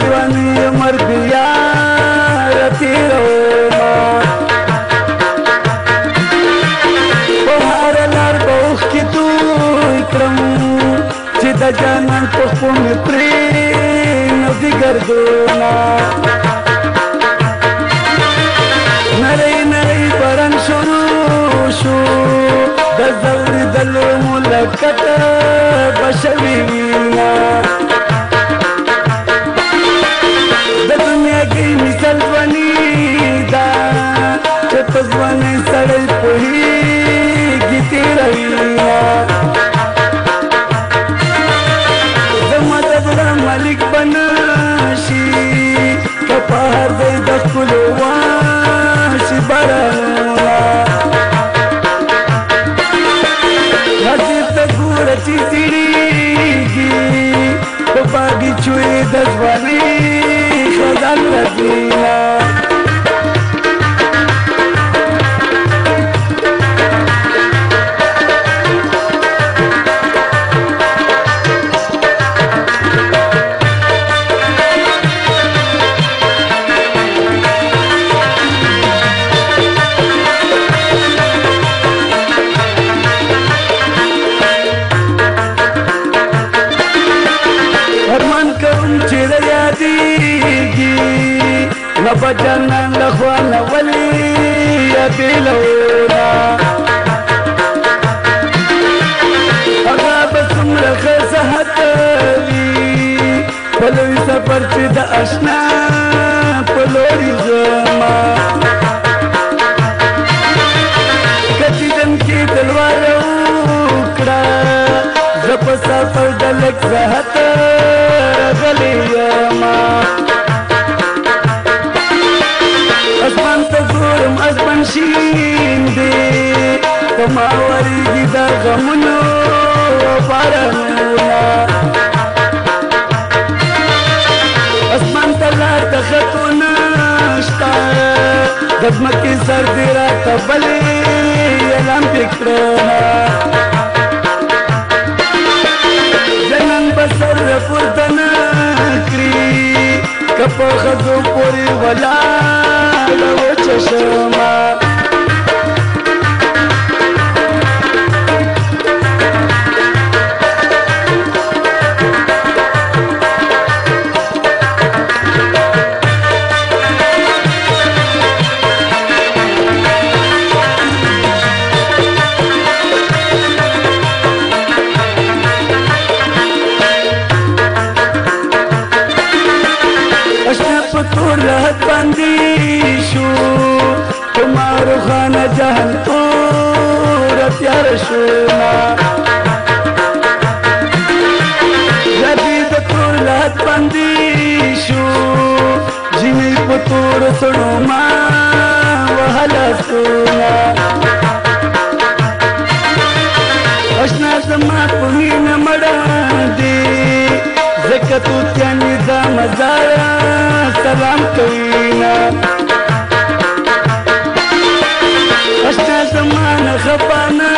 ځواني مرګ یار تېرومه په هره لار به اوښکې توی کړم چې د جانان په خپو مې پرېنږدي ګردونه نری نری باران شروع شو د ځورېدلو ملکت به شوي وینه د دنیا کې مثال ځواني ده چې په ځوانۍ سړی پوهېږي تېره وینه زما د زړه مالک به نه شي که په هر ځای د ښکلو واشي بارانونه حاضر ته ګوره چې زیړېږي په باغچو یې د ځوانۍ خزان رځېنه نبا جانان لخوانا ولی یادیلونا اغا بسمر خزحت وی پلوی سفر چی دا اشنا پلوری زما کچی دن کی دلوار اکڑا زپ سفر دلک زحت رغلی یما اسمان ته ګورم اسمان شین دی په ما ورېږي د غمونو بارانونه اسمان ته لار د خطو نشته د ځمکې سر دې راته بلې اعلان پې کړمه جنان به سر پورته نه کړي که په ښځو پورې ولاړه وچشمه خانه جهان تور تیار شونا جدید تور لحد بندی شو جنی په تور سړو ما وهلا سونا اشنا زما په مینه مړه دي زکه توتیا نظام زارا سلام کوینا اشنا زمان خفانا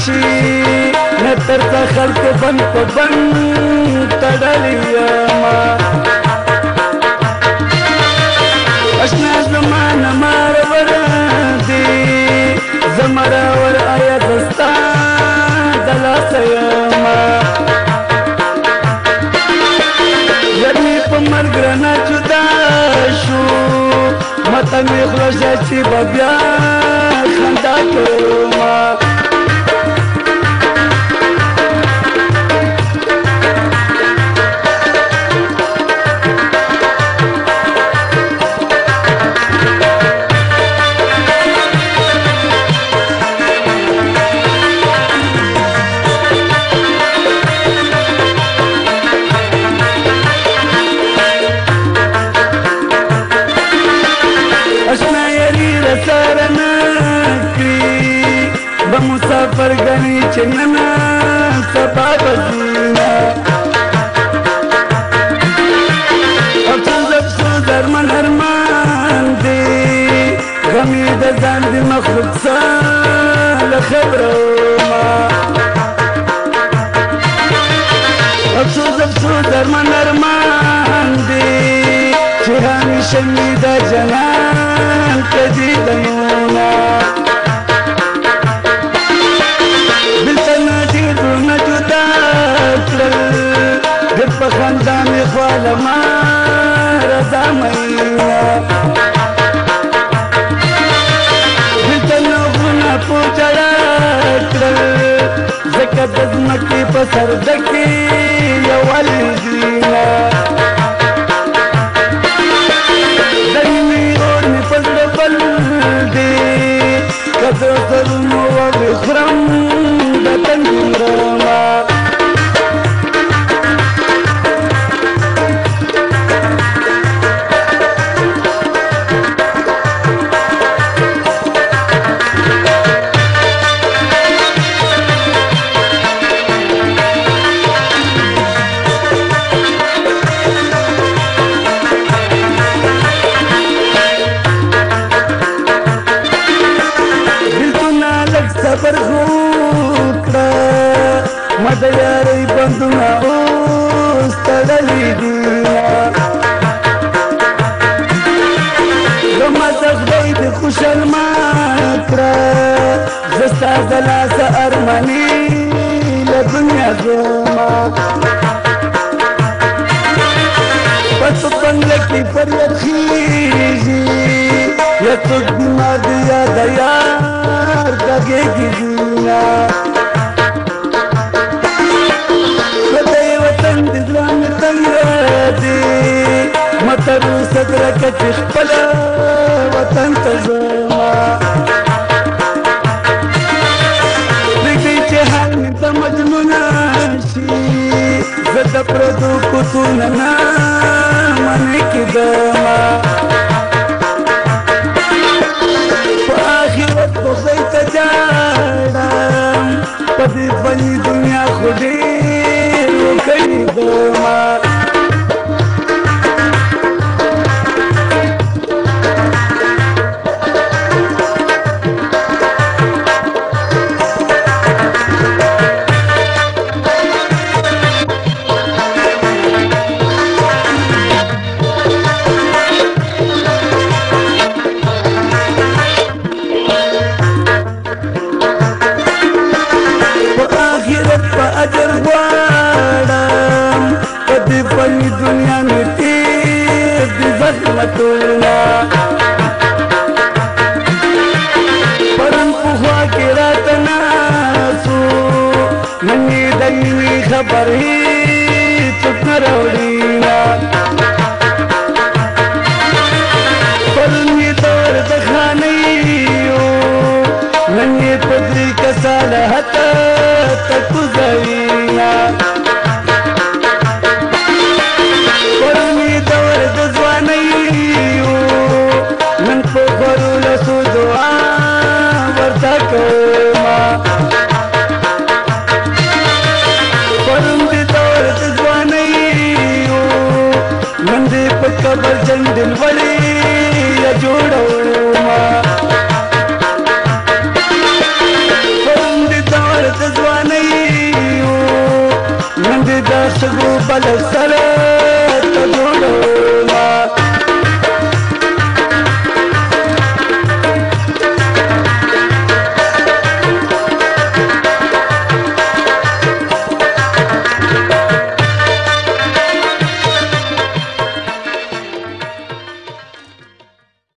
شي نتر تا خلق بند پا بند تڑلی ما اشنا زمان مار وردی زمرا ور آیا دستا دلا سیما یعنی پا مرگرنا جدا شو متا می خلوشا چی ببیا خندا کوما اشنا یری رسارنا کری شمی دا جنان کدی دنونا بلتنا دیرنا جدا کرل در پخندا می خوالما رضا مینا بلتنا غنا پوچڑا کرل زکا دزمکی پسر دکی یوالی دینا دنی اور می پسر بلدی کدر ظلمو و بخرم دتن جمرما صبر خوکړه مد یاري بندونه اوس تړلې دي زما د خدای د خوشحال ما کړه زستا د لاسه ارماني له دنیا زما په بنګله کې فریاد خیږي یا څوک بیمار دی یا د یار دګېږي دنیا پردی وطن د زړه مې تنګ دی متر صدره که چې خپله وطن ته ځما پرېږدئ چې حال مې د مجنونه شي زه د پردو کوڅونه نه منې کېدمه خدای ته جاړم په دې فاني دنیا خو ډېر وکړي دما اجر غواړم په دې فاني دنیا مې تېر دي زحمتونه پرون پخوا کې راته ناست و نن یې د یوې خبرې څوک نه راوړينه پرون یې دور د خانۍ و نن یې په درې کساله هته تکوزوینا پرونی دور د ځوانۍ و نن په غرو لسو دعا ورته کومه پرون د دور د ځوانۍ و نن دې په قبر جنډل وړې یا جوړومه د ځوانۍ و نن دې د سګو بل سره